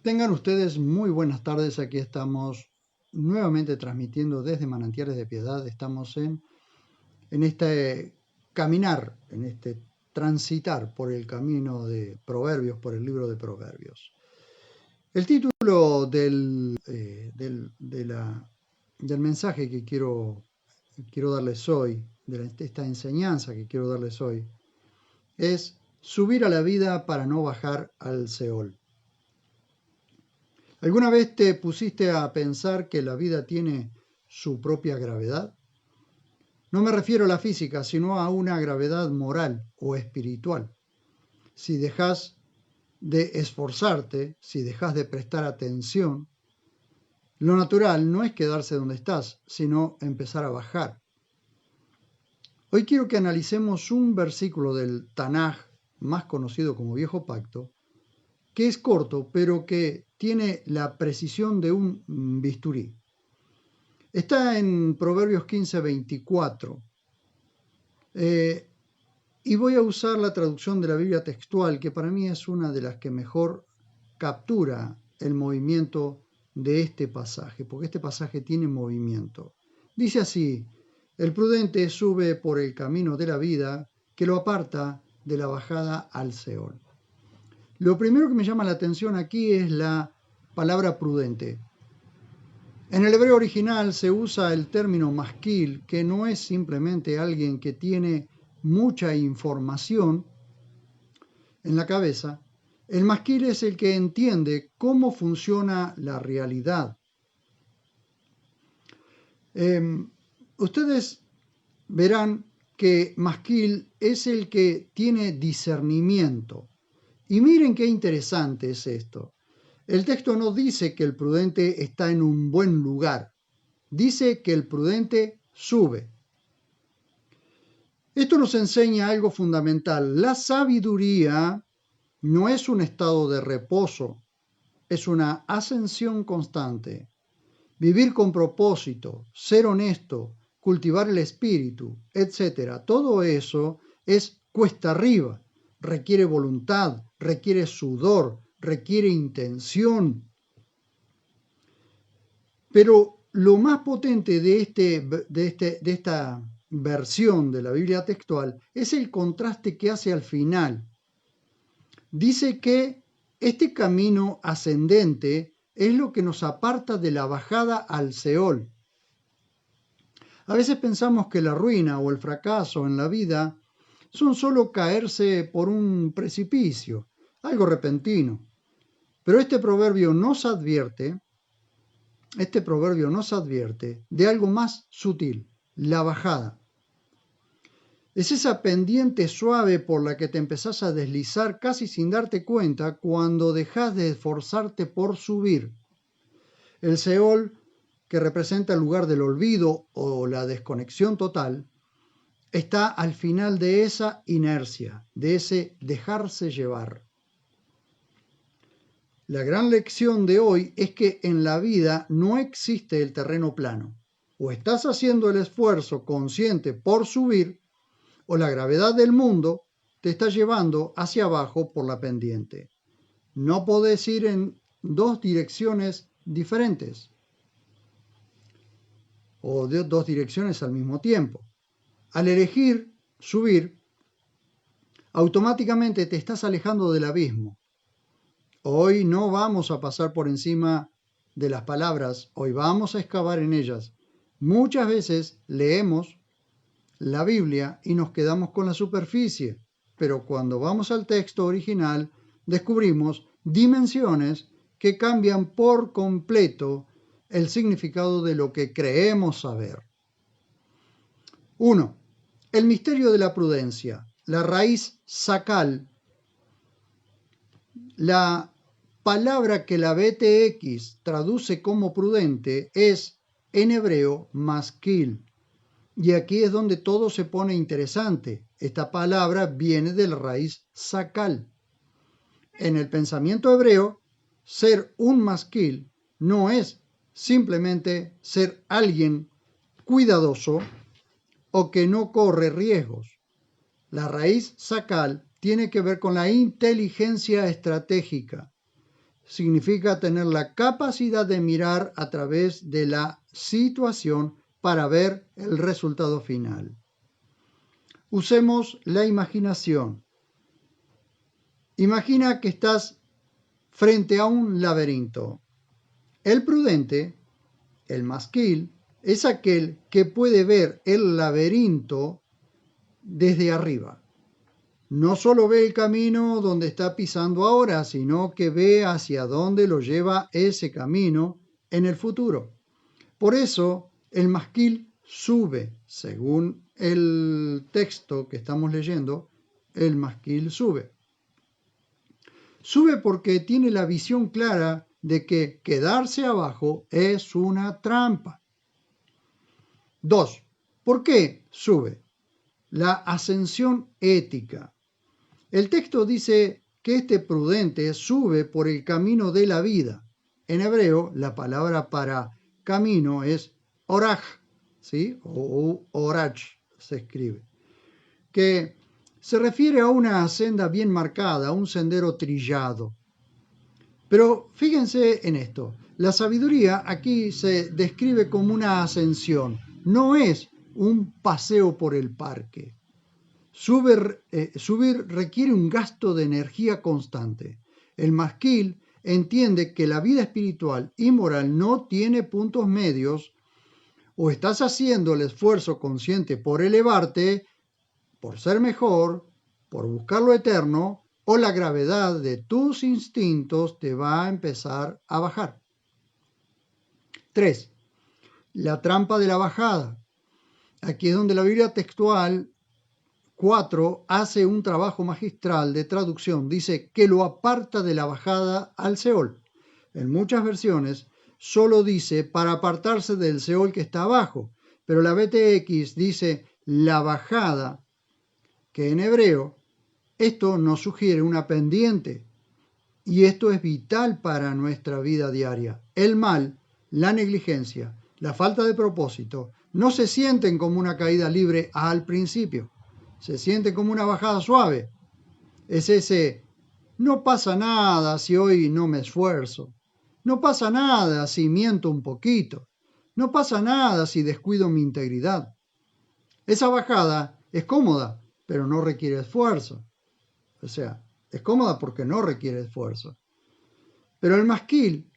Tengan ustedes muy buenas tardes. Aquí estamos nuevamente transmitiendo desde Manantiales de Piedad. Estamos en este caminar, en este transitar por el camino de Proverbios, por el libro de Proverbios. El título del mensaje que quiero darles hoy, de esta enseñanza que quiero darles hoy, es subir a la vida para no bajar al Seol. ¿Alguna vez te pusiste a pensar que la vida tiene su propia gravedad? No me refiero a la física, sino a una gravedad moral o espiritual. Si dejas de esforzarte, si dejas de prestar atención, lo natural no es quedarse donde estás, sino empezar a bajar. Hoy quiero que analicemos un versículo del Tanaj, más conocido como Viejo Pacto, que es corto, pero que tiene la precisión de un bisturí. Está en Proverbios 15:24. Y voy a usar la traducción de la Biblia textual, que para mí es una de las que mejor captura el movimiento de este pasaje, porque este pasaje tiene movimiento. Dice así: el prudente sube por el camino de la vida, que lo aparta de la bajada al Seol. Lo primero que me llama la atención aquí es la palabra prudente. En el hebreo original se usa el término masquil, que no es simplemente alguien que tiene mucha información en la cabeza. El masquil es el que entiende cómo funciona la realidad. Ustedes verán que masquil es el que tiene discernimiento. Y miren qué interesante es esto. El texto no dice que el prudente está en un buen lugar. Dice que el prudente sube. Esto nos enseña algo fundamental. La sabiduría no es un estado de reposo, es una ascensión constante. Vivir con propósito, ser honesto, cultivar el espíritu, etc. Todo eso es cuesta arriba. Requiere voluntad, requiere sudor, requiere intención. Pero lo más potente de esta versión de la Biblia textual es el contraste que hace al final. Dice que este camino ascendente es lo que nos aparta de la bajada al Seol. A veces pensamos que la ruina o el fracaso en la vida son solo caerse por un precipicio, algo repentino. Pero este proverbio nos advierte de algo más sutil, la bajada. Es esa pendiente suave por la que te empezás a deslizar casi sin darte cuenta cuando dejas de esforzarte por subir. El Seol, que representa el lugar del olvido o la desconexión total, está al final de esa inercia, de ese dejarse llevar. La gran lección de hoy es que en la vida no existe el terreno plano. O estás haciendo el esfuerzo consciente por subir, o la gravedad del mundo te está llevando hacia abajo por la pendiente. No podés ir en dos direcciones diferentes o de dos direcciones al mismo tiempo. Al elegir subir, automáticamente te estás alejando del abismo. Hoy no vamos a pasar por encima de las palabras, hoy vamos a excavar en ellas. Muchas veces leemos la Biblia y nos quedamos con la superficie, pero cuando vamos al texto original descubrimos dimensiones que cambian por completo el significado de lo que creemos saber. 1. El misterio de la prudencia. La raíz sacal, la palabra que la BTX traduce como prudente, es en hebreo masquil. Y aquí es donde todo se pone interesante. Esta palabra viene de la raíz sacal. En el pensamiento hebreo, ser un masquil no es simplemente ser alguien cuidadoso o que no corre riesgos. La raíz sacal tiene que ver con la inteligencia estratégica. significa tener la capacidad de mirar a través de la situación para ver el resultado final. Usemos la imaginación. Imagina que estás frente a un laberinto. El prudente, el masquil, es aquel que puede ver el laberinto desde arriba. No solo ve el camino donde está pisando ahora, sino que ve hacia dónde lo lleva ese camino en el futuro. Por eso, el masquil sube, según el texto que estamos leyendo, el masquil sube. Sube porque tiene la visión clara de que quedarse abajo es una trampa. 2. ¿Por qué sube? La ascensión ética. El texto dice que este prudente sube por el camino de la vida. En hebreo, la palabra para camino es oraj, ¿sí? O orach se escribe, que se refiere a una senda bien marcada, a un sendero trillado. Pero fíjense en esto, la sabiduría aquí se describe como una ascensión, no es un paseo por el parque. Subir requiere un gasto de energía constante. El masquil entiende que la vida espiritual y moral no tiene puntos medios. O estás haciendo el esfuerzo consciente por elevarte, por ser mejor, por buscar lo eterno, o la gravedad de tus instintos te va a empezar a bajar. 3. La trampa de la bajada. Aquí es donde la Biblia textual 4 hace un trabajo magistral de traducción. Dice que lo aparta de la bajada al Seol. En muchas versiones solo dice para apartarse del Seol que está abajo, pero la BTX dice la bajada, que en hebreo esto nos sugiere una pendiente, y esto es vital para nuestra vida diaria. El mal, la negligencia, la falta de propósito, no se sienten como una caída libre al principio. Se siente como una bajada suave. Es ese, no pasa nada si hoy no me esfuerzo. No pasa nada si miento un poquito. No pasa nada si descuido mi integridad. Esa bajada es cómoda, pero no requiere esfuerzo. O sea, es cómoda porque no requiere esfuerzo. Pero el masquil,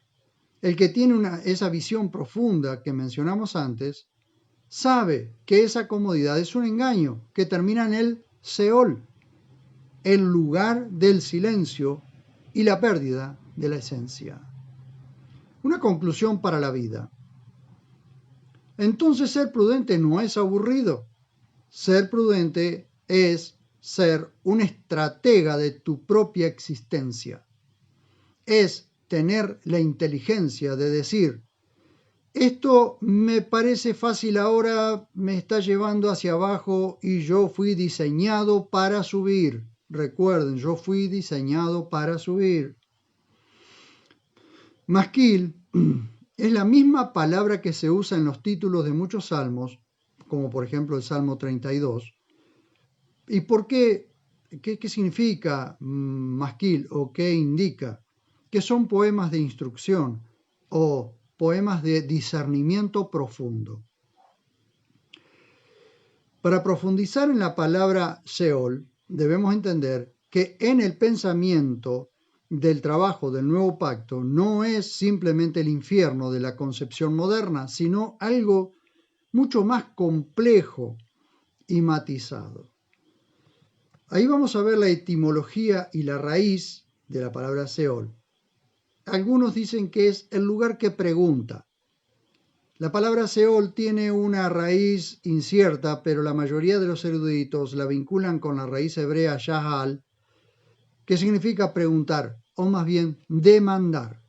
el que tiene esa visión profunda que mencionamos antes, sabe que esa comodidad es un engaño que termina en el Seol, el lugar del silencio y la pérdida de la esencia. Una conclusión para la vida. Entonces ser prudente no es aburrido. Ser prudente es ser un estratega de tu propia existencia. Es tener la inteligencia de decir, esto me parece fácil ahora, me está llevando hacia abajo y yo fui diseñado para subir. Recuerden, yo fui diseñado para subir. Masquil es la misma palabra que se usa en los títulos de muchos salmos, como por ejemplo el Salmo 32. ¿Y por qué? ¿Qué significa masquil o qué indica? Que son poemas de instrucción o poemas de discernimiento profundo. Para profundizar en la palabra Seol, debemos entender que en el pensamiento del trabajo del nuevo pacto no es simplemente el infierno de la concepción moderna, sino algo mucho más complejo y matizado. Ahí vamos a ver la etimología y la raíz de la palabra Seol. Algunos dicen que es el lugar que pregunta. La palabra Seol tiene una raíz incierta, pero la mayoría de los eruditos la vinculan con la raíz hebrea Shahal, que significa preguntar, o más bien demandar.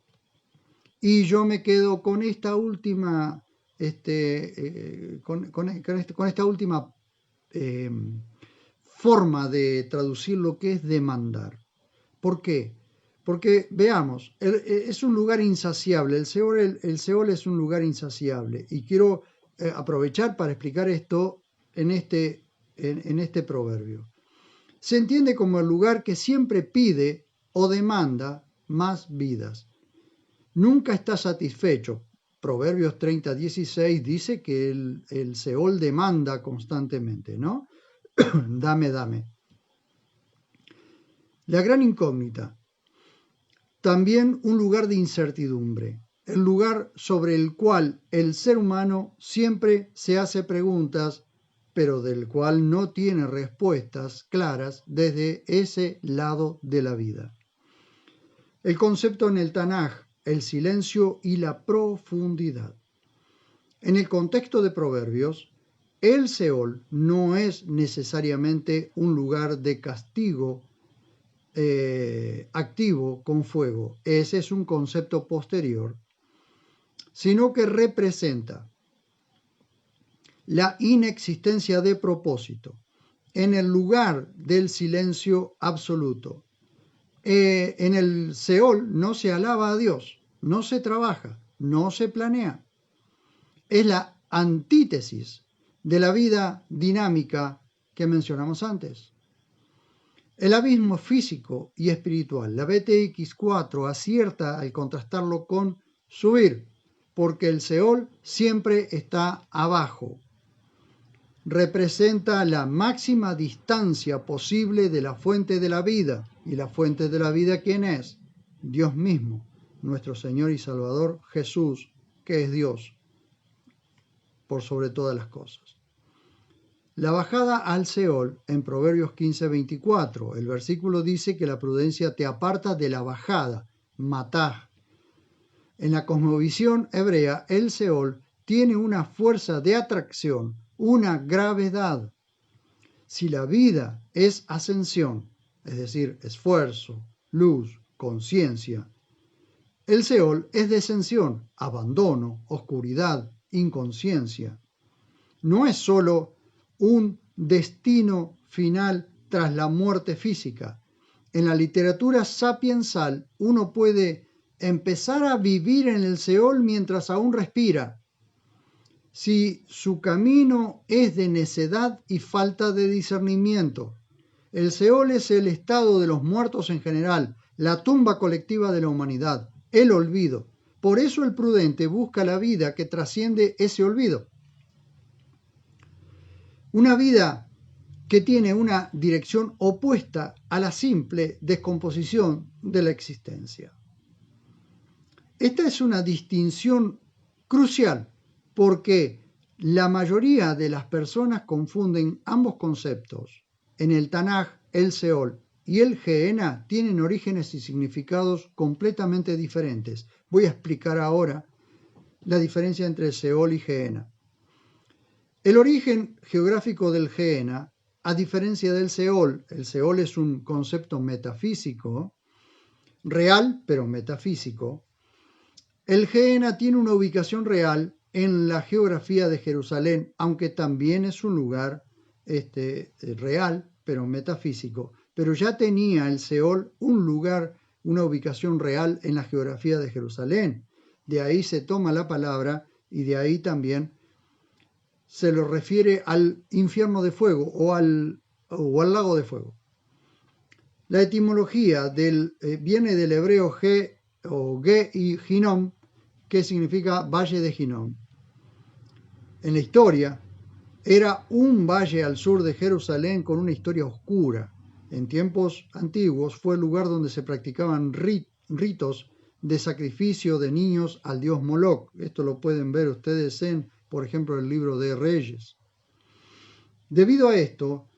Y yo me quedo con esta última, con esta última forma de traducir lo que es demandar. ¿Por qué? Porque veamos, es un lugar insaciable, el Seol es un lugar insaciable y quiero aprovechar para explicar esto en este proverbio. Se entiende como el lugar que siempre pide o demanda más vidas. nunca está satisfecho. Proverbios 30:16 dice que el Seol demanda constantemente, ¿no? Dame, dame. La gran incógnita. También un lugar de incertidumbre, el lugar sobre el cual el ser humano siempre se hace preguntas, pero del cual no tiene respuestas claras desde ese lado de la vida. El concepto en el Tanaj, el silencio y la profundidad. En el contexto de Proverbios, el Seol no es necesariamente un lugar de castigo activo con fuego. Ese es un concepto posterior, sino que representa la inexistencia de propósito en el lugar del silencio absoluto. En el Seol no se alaba a Dios, no se trabaja, no se planea. Es la antítesis de la vida dinámica que mencionamos antes. El abismo físico y espiritual, la BTX4 acierta al contrastarlo con subir, porque el Seol siempre está abajo. Representa la máxima distancia posible de la fuente de la vida. ¿Y la fuente de la vida quién es? Dios mismo, nuestro Señor y Salvador Jesús, que es Dios, por sobre todas las cosas. La bajada al Seol en Proverbios 15:24. El versículo dice que la prudencia te aparta de la bajada, matá. En la cosmovisión hebrea, el Seol tiene una fuerza de atracción, una gravedad. Si la vida es ascensión, es decir, esfuerzo, luz, conciencia, el Seol es descensión, abandono, oscuridad, inconsciencia. No es solo un destino final tras la muerte física. En la literatura sapiensal uno puede empezar a vivir en el Seol mientras aún respira, si su camino es de necedad y falta de discernimiento. El Seol es el estado de los muertos en general, la tumba colectiva de la humanidad, el olvido. Por eso el prudente busca la vida que trasciende ese olvido. Una vida que tiene una dirección opuesta a la simple descomposición de la existencia. Esta es una distinción crucial porque la mayoría de las personas confunden ambos conceptos. En el Tanaj, el Seol y el Gehenna tienen orígenes y significados completamente diferentes. Voy a explicar ahora la diferencia entre el Seol y Gehenna. El origen geográfico del Gehenna, a diferencia del Seol, el Seol es un concepto metafísico, real pero metafísico. El Gehenna tiene una ubicación real en la geografía de Jerusalén, aunque también es un lugar real pero metafísico. Pero ya tenía el Seol un lugar, una ubicación real en la geografía de Jerusalén. De ahí se toma la palabra y de ahí también se lo refiere al infierno de fuego o al lago de fuego. La etimología viene del hebreo Ge o Ge y Hinnom, que significa valle de Hinnom. En la historia, era un valle al sur de Jerusalén con una historia oscura. En tiempos antiguos fue el lugar donde se practicaban ritos de sacrificio de niños al dios Moloch. Esto lo pueden ver ustedes en, por ejemplo, el libro de Reyes. Debido a esto,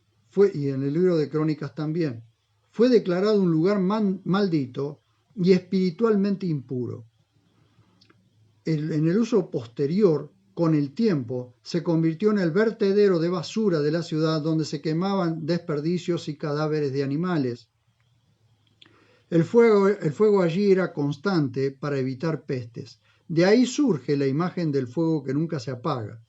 y en el libro de Crónicas también, fue declarado un lugar maldito y espiritualmente impuro. En el uso posterior, con el tiempo, se convirtió en el vertedero de basura de la ciudad donde se quemaban desperdicios y cadáveres de animales. El fuego allí era constante para evitar pestes. De ahí surge la imagen del fuego que nunca se apaga.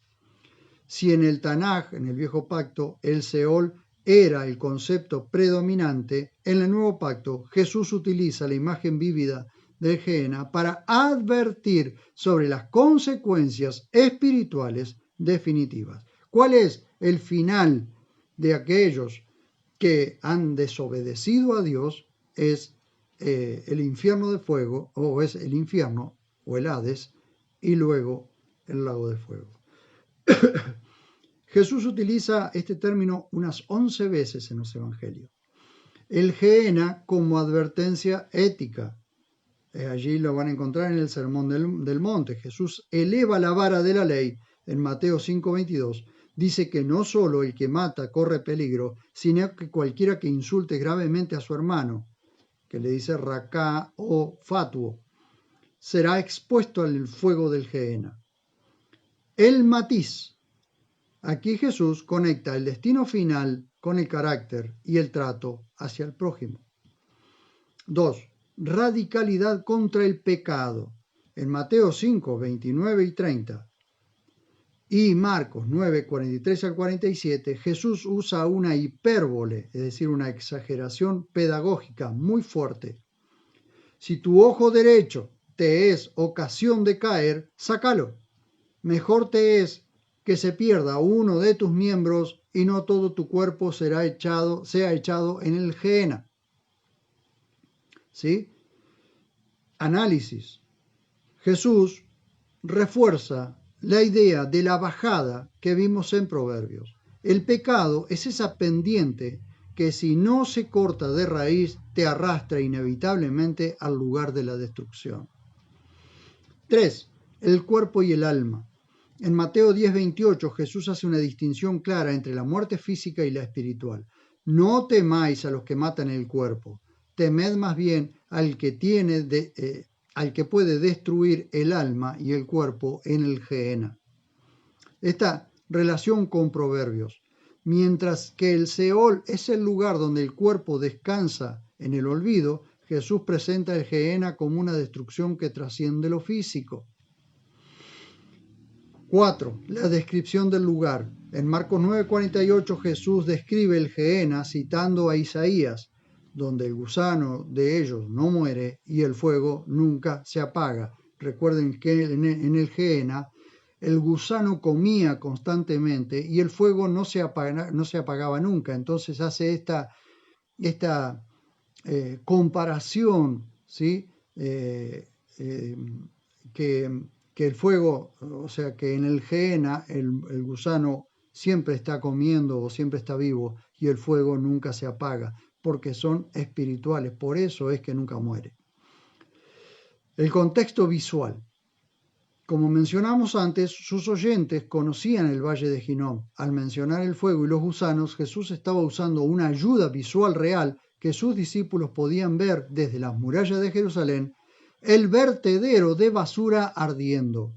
Si en el Tanaj, en el Viejo Pacto, el Seol era el concepto predominante, en el Nuevo Pacto Jesús utiliza la imagen vívida del Gehenna para advertir sobre las consecuencias espirituales definitivas. ¿Cuál es el final de aquellos que han desobedecido a Dios? Es el infierno de fuego, o es el infierno, o el Hades, y luego el lago de fuego. Jesús utiliza este término unas 11 veces en los evangelios. El Gehenna como advertencia ética. Allí lo van a encontrar en el Sermón del Monte. Jesús eleva la vara de la ley en Mateo 5:22. Dice que no solo el que mata corre peligro, sino que cualquiera que insulte gravemente a su hermano, que le dice racá o fatuo, será expuesto al fuego del Gehenna. El matiz. Aquí Jesús conecta el destino final con el carácter y el trato hacia el prójimo. 2. Radicalidad contra el pecado. En Mateo 5, 29 y 30 y Marcos 9, 43 al 47, Jesús usa una hipérbole, es decir, una exageración pedagógica muy fuerte. Si tu ojo derecho te es ocasión de caer, sácalo. Mejor te es que se pierda uno de tus miembros y no todo tu cuerpo sea echado en el Gehenna. ¿Sí? Análisis. Jesús refuerza la idea de la bajada que vimos en Proverbios. El pecado es esa pendiente que si no se corta de raíz te arrastra inevitablemente al lugar de la destrucción. 3. El cuerpo y el alma. En Mateo 10:28 Jesús hace una distinción clara entre la muerte física y la espiritual. No temáis a los que matan el cuerpo, temed más bien al que puede destruir el alma y el cuerpo en el Gehenna. Esta relación con Proverbios. Mientras que el Seol es el lugar donde el cuerpo descansa en el olvido, Jesús presenta el Gehenna como una destrucción que trasciende lo físico. 4. La descripción del lugar. En Marcos 9:48 Jesús describe el Gehenna citando a Isaías, donde el gusano de ellos no muere y el fuego nunca se apaga. Recuerden que en el Gehenna el gusano comía constantemente y el fuego no se apagaba nunca. Entonces hace esta comparación, ¿sí? Que el fuego, o sea, que en el Gehenna el gusano siempre está comiendo o siempre está vivo y el fuego nunca se apaga, porque son espirituales, por eso es que nunca muere. El contexto visual. Como mencionamos antes, sus oyentes conocían el valle de Hinnom. Al mencionar el fuego y los gusanos, Jesús estaba usando una ayuda visual real que sus discípulos podían ver desde las murallas de Jerusalén, el vertedero de basura ardiendo.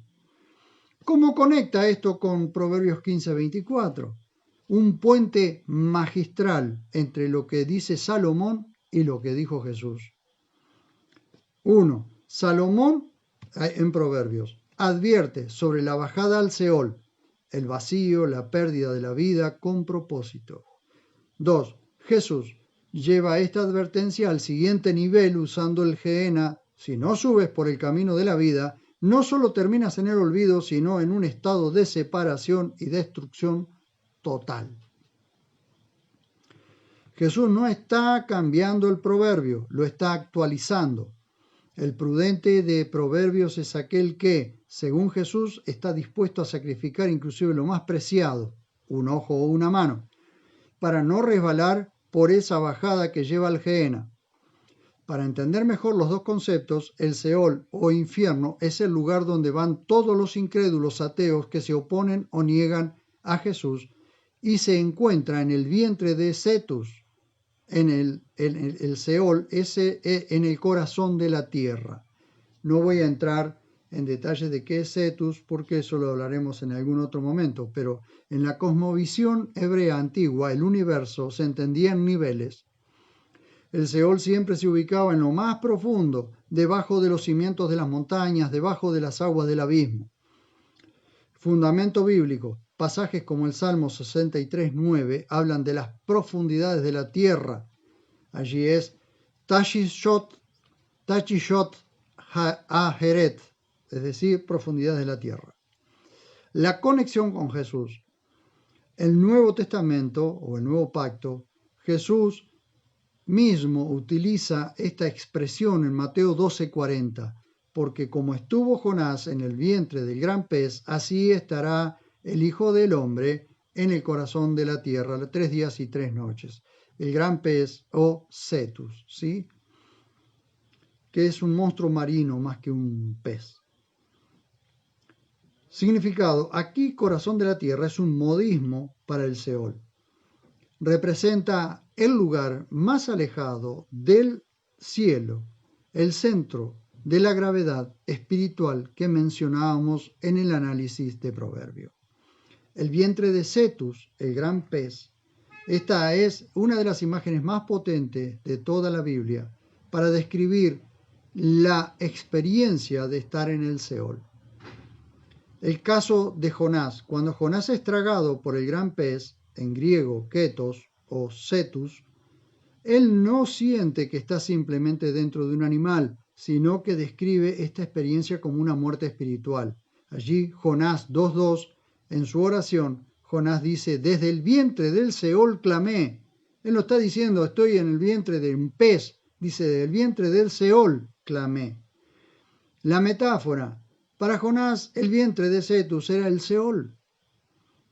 ¿Cómo conecta esto con Proverbios 15:24? Un puente magistral entre lo que dice Salomón y lo que dijo Jesús. 1. Salomón en Proverbios advierte sobre la bajada al Seol, el vacío, la pérdida de la vida con propósito. 2. Jesús lleva esta advertencia al siguiente nivel usando el Gehenna. Si no subes por el camino de la vida, no solo terminas en el olvido, sino en un estado de separación y destrucción total. Jesús no está cambiando el proverbio, lo está actualizando. El prudente de Proverbios es aquel que, según Jesús, está dispuesto a sacrificar inclusive lo más preciado, un ojo o una mano, para no resbalar por esa bajada que lleva al Gehenna. Para entender mejor los dos conceptos, el Seol o infierno es el lugar donde van todos los incrédulos ateos que se oponen o niegan a Jesús y se encuentra en el vientre de Cetus, en el Seol, en el corazón de la tierra. No voy a entrar en detalles de qué es Cetus porque eso lo hablaremos en algún otro momento, pero en la cosmovisión hebrea antigua el universo se entendía en niveles. El Seol siempre se ubicaba en lo más profundo, debajo de los cimientos de las montañas, debajo de las aguas del abismo. Fundamento bíblico. Pasajes como el Salmo 63:9 hablan de las profundidades de la tierra. Allí es Tachishot Haheret, es decir, profundidades de la tierra. La conexión con Jesús. El Nuevo Testamento o el Nuevo Pacto, Jesús mismo utiliza esta expresión en Mateo 12:40, porque como estuvo Jonás en el vientre del gran pez, así estará el Hijo del Hombre en el corazón de la tierra, 3 días y 3 noches. El gran pez o Cetus, ¿sí? Que es un monstruo marino más que un pez. Significado: aquí corazón de la tierra es un modismo para el Seol. Representa el lugar más alejado del cielo, el centro de la gravedad espiritual que mencionábamos en el análisis de Proverbio. El vientre de Cetus, el gran pez, esta es una de las imágenes más potentes de toda la Biblia para describir la experiencia de estar en el Seol. El caso de Jonás: cuando Jonás es tragado por el gran pez, en griego ketos o cetus, él no siente que está simplemente dentro de un animal, sino que describe esta experiencia como una muerte espiritual. Allí Jonás 2:2, en su oración, Jonás dice: desde el vientre del Seol clamé. Él no está diciendo estoy en el vientre de un pez, dice del vientre del Seol clamé. La metáfora: para Jonás el vientre de Cetus era el Seol.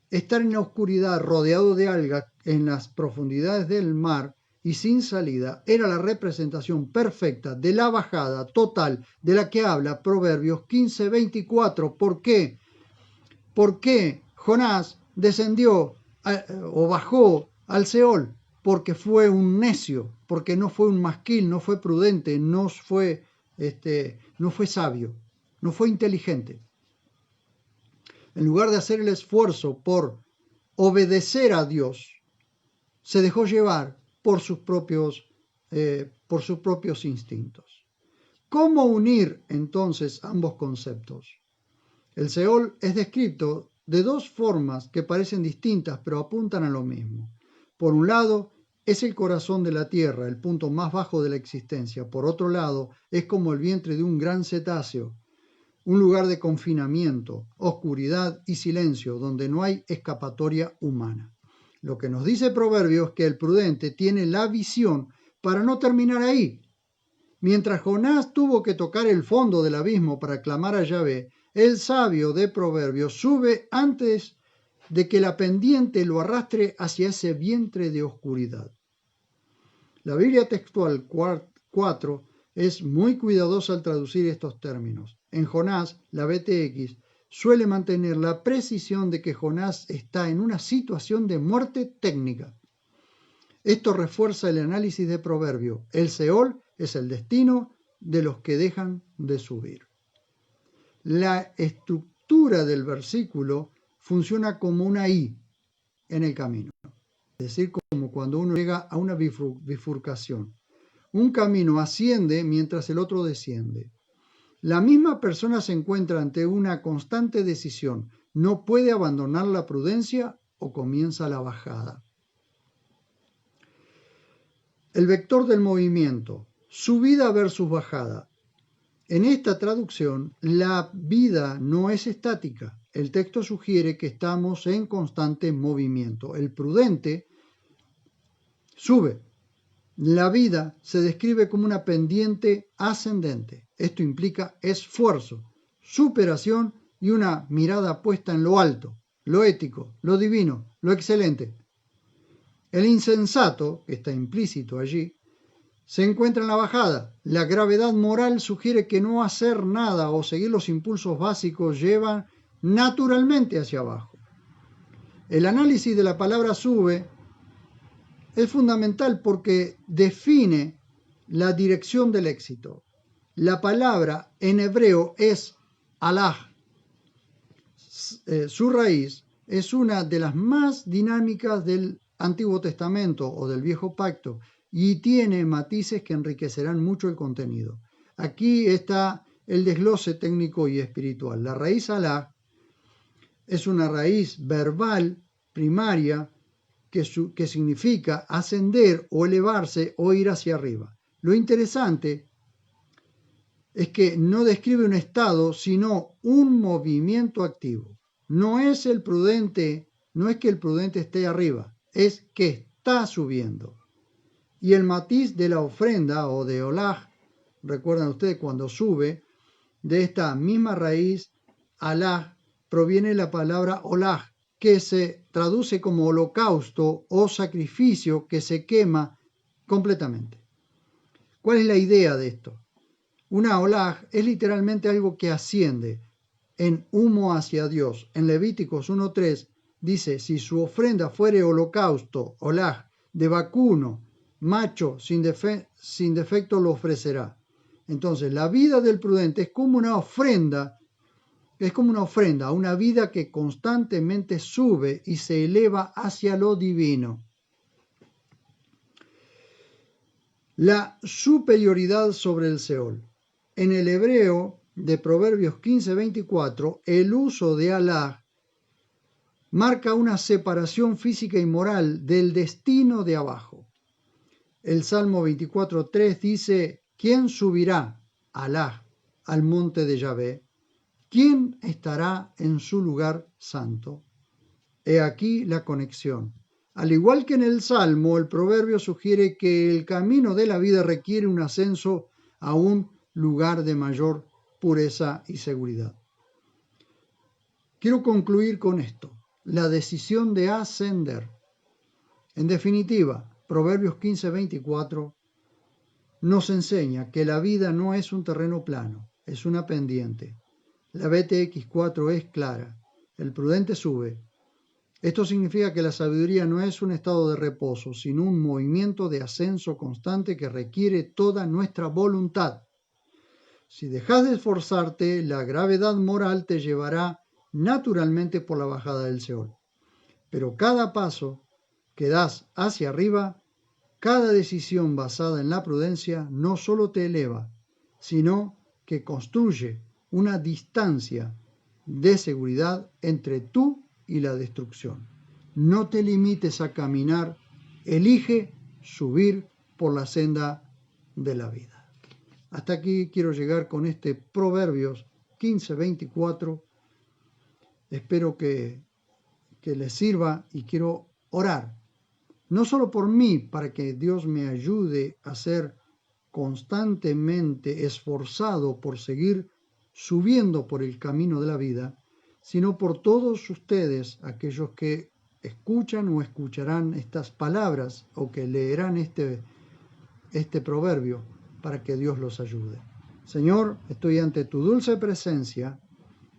Estar en la oscuridad rodeado de algas en las profundidades del mar y sin salida era la representación perfecta de la bajada total de la que habla Proverbios 15:24. ¿Por qué? Porque Jonás descendió o bajó al Seol, porque fue un necio, porque no fue un masquil, no fue prudente, no fue sabio, no fue inteligente. En lugar de hacer el esfuerzo por obedecer a Dios, se dejó llevar por sus propios instintos. ¿Cómo unir entonces ambos conceptos? El Seol es descrito de dos formas que parecen distintas, pero apuntan a lo mismo. Por un lado, es el corazón de la tierra, el punto más bajo de la existencia. Por otro lado, es como el vientre de un gran cetáceo, un lugar de confinamiento, oscuridad y silencio, donde no hay escapatoria humana. Lo que nos dice Proverbios es que el prudente tiene la visión para no terminar ahí. Mientras Jonás tuvo que tocar el fondo del abismo para clamar a Yahvé, el sabio de Proverbios sube antes de que la pendiente lo arrastre hacia ese vientre de oscuridad. La Biblia textual 4 es muy cuidadosa al traducir estos términos. En Jonás, la BTX suele mantener la precisión de que Jonás está en una situación de muerte técnica. Esto refuerza el análisis de Proverbio. El Seol es el destino de los que dejan de subir. La estructura del versículo funciona como una I en el camino, es decir, como cuando uno llega a una bifurcación. Un camino asciende mientras el otro desciende. La misma persona se encuentra ante una constante decisión. No puede abandonar la prudencia o comienza la bajada. El vector del movimiento, subida versus bajada. En esta traducción, la vida no es estática. El texto sugiere que estamos en constante movimiento. El prudente sube. La vida se describe como una pendiente ascendente. Esto implica esfuerzo, superación y una mirada puesta en lo alto, lo ético, lo divino, lo excelente. El insensato, que está implícito allí, se encuentra en la bajada. La gravedad moral sugiere que no hacer nada o seguir los impulsos básicos llevan naturalmente hacia abajo. El análisis de la palabra sube es fundamental porque define la dirección del éxito. La palabra en hebreo es alaj. Su raíz es una de las más dinámicas del Antiguo Testamento o del Viejo Pacto y tiene matices que enriquecerán mucho el contenido. Aquí está el desglose técnico y espiritual. La raíz alaj es una raíz verbal primaria que significa ascender o elevarse o ir hacia arriba. Lo interesante es que no describe un estado, sino un movimiento activo. No es que el prudente esté arriba, es que está subiendo. Y el matiz de la ofrenda o de olaj, recuerdan ustedes cuando sube, de esta misma raíz, alaj, proviene la palabra olaj, que se traduce como holocausto o sacrificio que se quema completamente. ¿Cuál es la idea de esto? Una olaj es literalmente algo que asciende en humo hacia Dios. En Levíticos 1:3 dice, si su ofrenda fuere holocausto, olaj, de vacuno, macho, sin defecto lo ofrecerá. Entonces, la vida del prudente es como una ofrenda, una vida que constantemente sube y se eleva hacia lo divino. La superioridad sobre el Seol. En el hebreo de Proverbios 15:24, el uso de alaj marca una separación física y moral del destino de abajo. El Salmo 24:3 dice, ¿quién subirá, alaj, al monte de Yahvé? ¿Quién estará en su lugar santo? He aquí la conexión. Al igual que en el Salmo, el proverbio sugiere que el camino de la vida requiere un ascenso a un lugar de mayor pureza y seguridad. Quiero concluir con esto, la decisión de ascender. En definitiva, Proverbios 15:24 nos enseña que la vida no es un terreno plano, es una pendiente. La BTX4 es clara, el prudente sube. Esto significa que la sabiduría no es un estado de reposo, sino un movimiento de ascenso constante que requiere toda nuestra voluntad. Si dejas de esforzarte, la gravedad moral te llevará naturalmente por la bajada del Seol. Pero cada paso que das hacia arriba, cada decisión basada en la prudencia, no solo te eleva, sino que construye una distancia de seguridad entre tú y la destrucción. No te limites a caminar, elige subir por la senda de la vida. Hasta aquí quiero llegar con este Proverbios 15:24. Espero que les sirva y quiero orar, no solo por mí, para que Dios me ayude a ser constantemente esforzado por seguir subiendo por el camino de la vida, sino por todos ustedes, aquellos que escuchan o escucharán estas palabras o que leerán este proverbio, para que Dios los ayude. Señor, estoy ante tu dulce presencia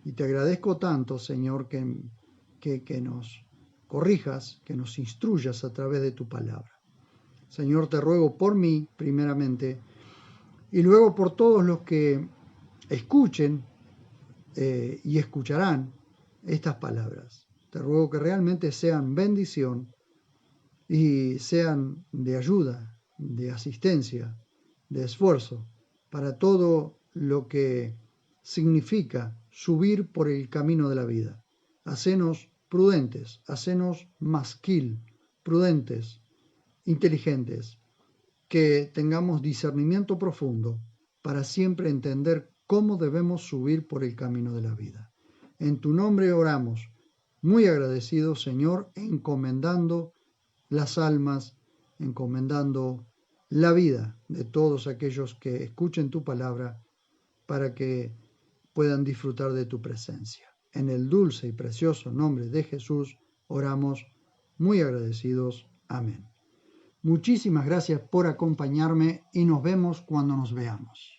y te agradezco tanto, Señor, que nos corrijas, que nos instruyas a través de tu palabra. Señor, te ruego por mí, primeramente, y luego por todos los que escuchen y escucharán estas palabras. Te ruego que realmente sean bendición y sean de ayuda, de asistencia, de esfuerzo para todo lo que significa subir por el camino de la vida. Hacenos prudentes, hacenos masquil, prudentes, inteligentes, que tengamos discernimiento profundo para siempre entender cómo debemos subir por el camino de la vida. En tu nombre oramos, muy agradecidos, Señor, encomendando las almas, encomendando la vida de todos aquellos que escuchen tu palabra para que puedan disfrutar de tu presencia. En el dulce y precioso nombre de Jesús oramos, muy agradecidos. Amén. Muchísimas gracias por acompañarme y nos vemos cuando nos veamos.